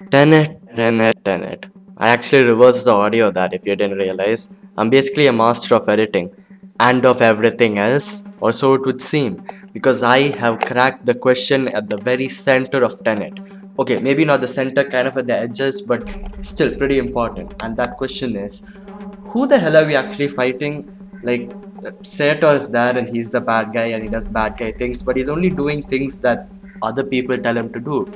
Tenet. I actually reversed the audio of that if you didn't realize. I'm basically a master of editing and of everything else, or so it would seem, because I have cracked the question at the very center of Tenet. Okay, maybe not the center, kind of at the edges, but still pretty important. And that question is, who the hell are we actually fighting? Like, Sator is there and he's the bad guy and he does bad guy things, but he's only doing things that other people tell him to do.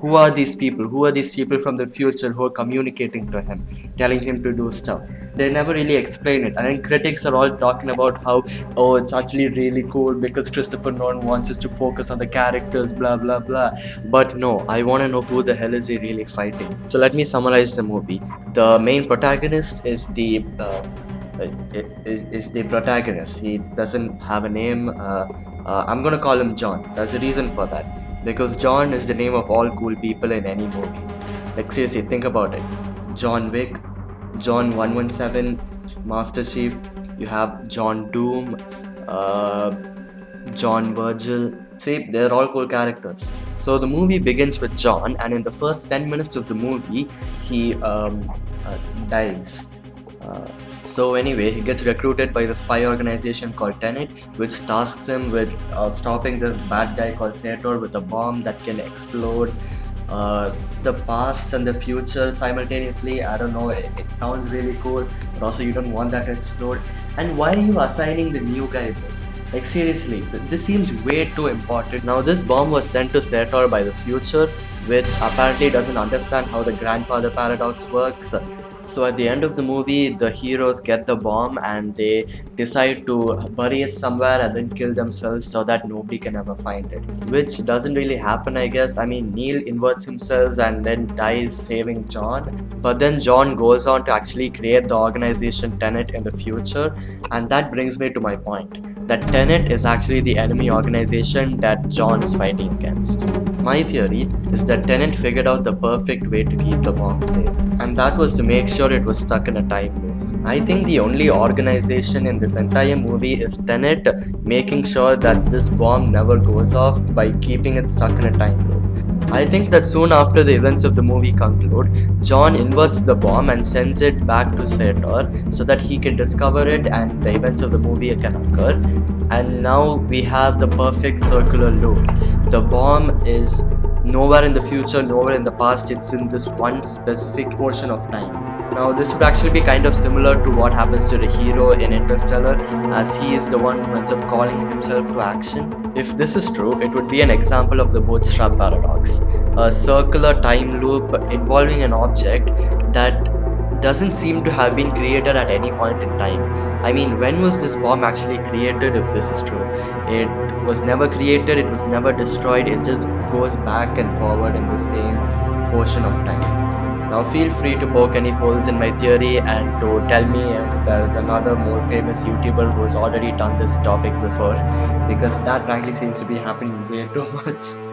Who are these people? Who are these people from the future who are communicating to him, telling him to do stuff? They never really explain it. And then critics are all talking about how, oh, it's actually really cool because Christopher Nolan wants us to focus on the characters, blah blah blah. But no, I want to know who the hell is he really fighting. So let me summarize the movie. The main protagonist is the protagonist. He doesn't have a name. I'm gonna call him John. There's a reason for that. Because John is the name of all cool people in any movies. Like seriously, think about it. John Wick, John 117, Master Chief. You have John Doom, uh, John Virgil. See, they're all cool characters. So the movie begins with John, and in the first 10 minutes of the movie, he dies. Uh, so anyway, he gets recruited by the spy organization called Tenet, which tasks him with stopping this bad guy called Sator with a bomb that can explode the past and the future simultaneously. I don't know, it sounds really cool, but also you don't want that to explode. And why are you assigning the new guy this? Like seriously, this seems way too important. Now this bomb was sent to Sator by the future, which apparently doesn't understand how the grandfather paradox works. So at the end of the movie, the heroes get the bomb and they decide to bury it somewhere and then kill themselves so that nobody can ever find it. Which doesn't really happen, I guess. I mean, Neil inverts himself and then dies saving John. But then John goes on to actually create the organization Tenet in the future. And that brings me to my point, that Tenet is actually the enemy organization that John is fighting against. My theory is that Tenet figured out the perfect way to keep the bomb safe, and that was to make sure it was stuck in a time loop. I think the only organization in this entire movie is Tenet making sure that this bomb never goes off by keeping it stuck in a time loop. I think that soon after the events of the movie conclude, John inverts the bomb and sends it back to Sator so that he can discover it and the events of the movie can occur. And now we have the perfect circular loop. The bomb is nowhere in the future, nowhere in the past, it's in this one specific portion of time. Now this would actually be kind of similar to what happens to the hero in Interstellar, as he is the one who ends up calling himself to action. If this is true, it would be an example of the Bootstrap paradox, a circular time loop involving an object that doesn't seem to have been created at any point in time. I mean, when was this bomb actually created if this is true? It was never created, it was never destroyed, it just goes back and forward in the same portion of time. Now feel free to poke any holes in my theory and to tell me if there is another more famous YouTuber who has already done this topic before, because that frankly seems to be happening way too much.